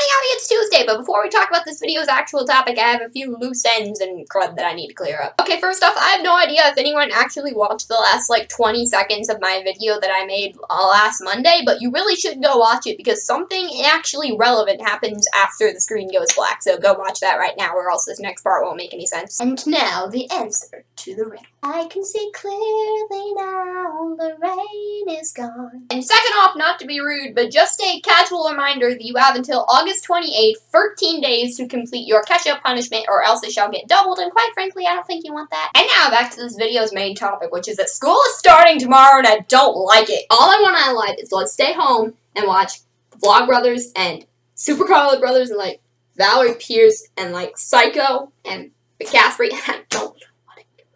morning, Abby, it's Tuesday, but before we talk about this video's actual topic, I have a few loose ends and crud that I need to clear up. Okay, first off, I have no idea if anyone actually watched the last, 20 seconds of my video that I made last Monday, but you really should go watch it because something actually relevant happens after the screen goes black, so go watch that right now or else this next part won't make any sense. And now, the answer to the riddle. I can see clearly now, the rain is gone. And second off, not to be rude, but just a casual reminder that you have until August 28th, 13 days to complete your catch-up punishment or else it shall get doubled, and quite frankly, I don't think you want that. And now back to this video's main topic, which is that school is starting tomorrow and I don't like it. All I want out of life is let's stay home and watch the Vlogbrothers and Super Carla Brothers and Valerie Pierce and Psycho and the Casper. I don't.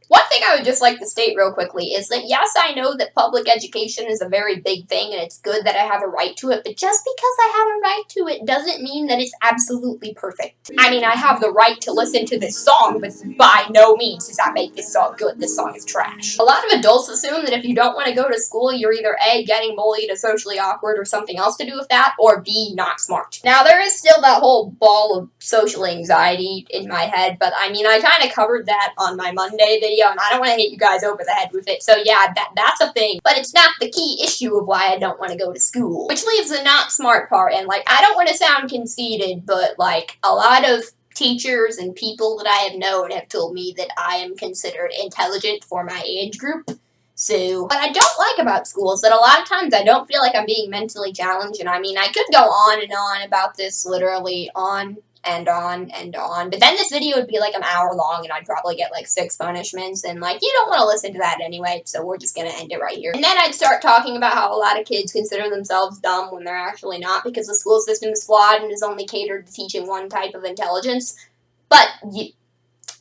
One thing I would just like to state real quickly is that yes, I know that public education is a very big thing and it's good that I have a right to it, but just because I have a right to it doesn't mean that it's absolutely perfect. I mean, I have the right to listen to this song, but by no means does that make this song good. This song is trash. A lot of adults assume that if you don't want to go to school, you're either A, getting bullied, or socially awkward, or something else to do with that, or B, not smart. Now, there is still that whole ball of social anxiety in my head, but I mean, I kind of covered that on my Monday video, and I don't want to hit you guys over the head with it, so yeah, that's a thing. But it's not the key issue of why I don't want to go to school. Which leaves the not smart part, and I don't want to sound conceited, but a lot of teachers and people that I have known have told me that I am considered intelligent for my age group. So, what I don't like about school is that a lot of times I don't feel like I'm being mentally challenged, and I mean, I could go on and on about this literally on and on and on, but then this video would be an hour long and I'd probably get 6 punishments, and you don't want to listen to that anyway, so we're just gonna end it right here. And then I'd start talking about how a lot of kids consider themselves dumb when they're actually not, because the school system is flawed and is only catered to teaching one type of intelligence. But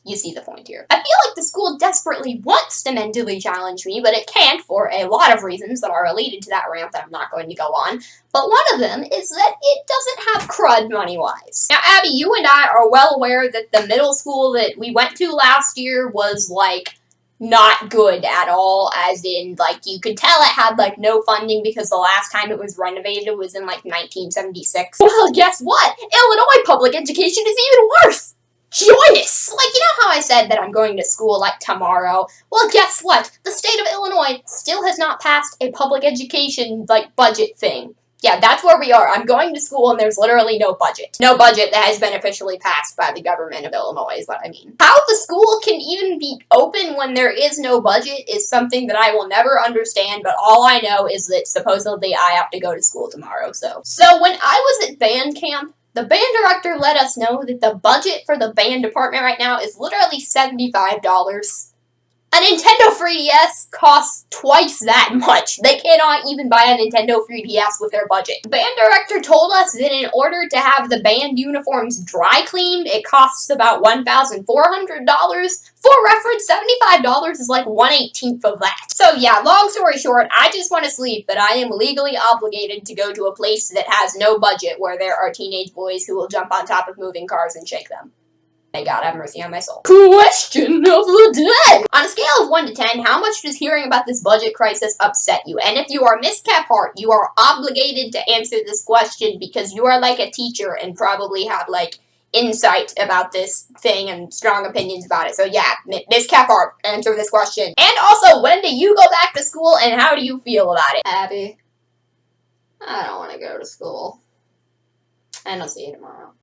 you see the point here. I feel like the school desperately wants to mentally challenge me, but it can't for a lot of reasons that are related to that rant that I'm not going to go on. But one of them is that it doesn't have crud money-wise. Now, Abby, you and I are well aware that the middle school that we went to last year was, not good at all, as in, you could tell it had, no funding because the last time it was renovated was in, 1976. Well, guess what? Illinois public education is even worse! Joyous! You know how I said that I'm going to school, tomorrow? Well, guess what? The state of Illinois still has not passed a public education, budget thing. Yeah, that's where we are. I'm going to school and there's literally no budget. No budget that has been officially passed by the government of Illinois is what I mean. How the school can even be open when there is no budget is something that I will never understand, but all I know is that supposedly I have to go to school tomorrow, so. So when I was at band camp, the band director let us know that the budget for the band department right now is literally $75. A Nintendo 3DS costs twice that much. They cannot even buy a Nintendo 3DS with their budget. The band director told us that in order to have the band uniforms dry cleaned, it costs about $1,400. For reference, $75 is 1/18 of that. So yeah, long story short, I just want to sleep, but I am legally obligated to go to a place that has no budget where there are teenage boys who will jump on top of moving cars and shake them. May God have mercy on my soul. Question of the day! On a scale of 1 to 10, how much does hearing about this budget crisis upset you? And if you are Miss Caphart, you are obligated to answer this question because you are a teacher and probably have, insight about this thing and strong opinions about it. So yeah, Miss Caphart, answer this question. And also, when do you go back to school and how do you feel about it? Abby, I don't want to go to school. And I'll see you tomorrow.